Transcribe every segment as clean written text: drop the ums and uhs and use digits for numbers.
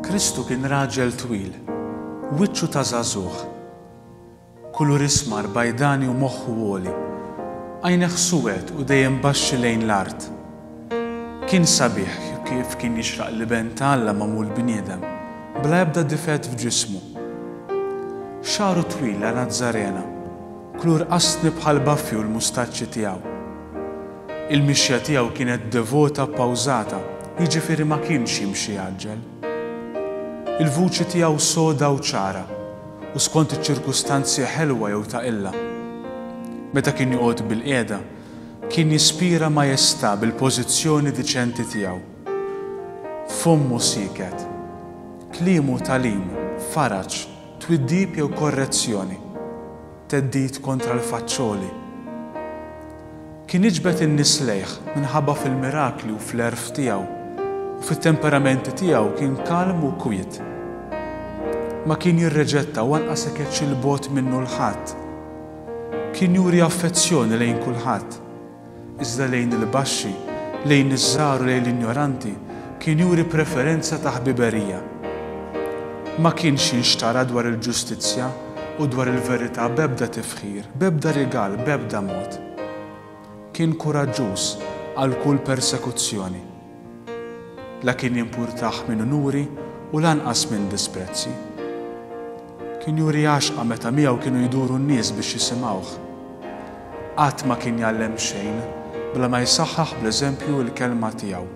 Kristu kien raġel twil, wiċċu ta' żagħżugħ, kulur ismar bajdani u moħħu għoli, għajneħ suwed u dejjem baxxi lejn l-art. Kien sabiħ kif kien jixraq liben ta' Alla magħmul bniedem, bla ebda difett f'ġismu. Xaru twil la Nazzarena, kulur qasni bħal baffi u l-mustaċċi tiegħu. Il-mixja tiegħu kienet devota pawżata, jiġifieri ma kienx jimxi jaġġel. Il-vuċi tiegħu soda u ċara u skont iċ-ċirkustanzi ħelwa jew taqilla. Meta kien joqgħod bil-qiegħda, kien jispira majestà bil-pożizzjoni diċenti tiegħu. Fommu siket, kliemu talim, faraġ, twiddib jew korrezzjoni, teddid kontra l-faċċoli. Kien iġbed in-nies lejh minħabba fil-mirakli u fl-erf tiegħu u fit-temperamenti tiegħu kien kalm u kwiet. Ma kien jirreġetta u anqas ekeċ il-bot minnu l-ħadd. Kien juri affezzjoni lejn kulħadd, iżda lejn il-baxxi, lejn iż-żgħar u lejn l-injoranti kien juri preferenza ta' ħbiberija. Ma kienx jinxtara dwar il-ġustizzja u dwar il-verità b'ebda tifħir, b'ebda rigal, b'ebda mod. Kien kuraġġuż għal kull persekuzzjoni. La kien jimpurtaħ minn unuri u lanqas minn disprezzi. Kien juri għaxqa meta miegħu kienu jduru n-nies biex jisimgħuh. Qatt ma kien jgħallem xejn bla ma jsaħħaħ bl-eżempju l-kelma tiegħu.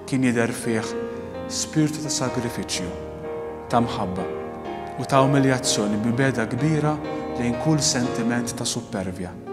Kien jidher fih spiritu ta' sagrifiċċju, ta' mħabba u ta' umiljazzjoni bi beda kbira lejn kull sentiment ta' supervja.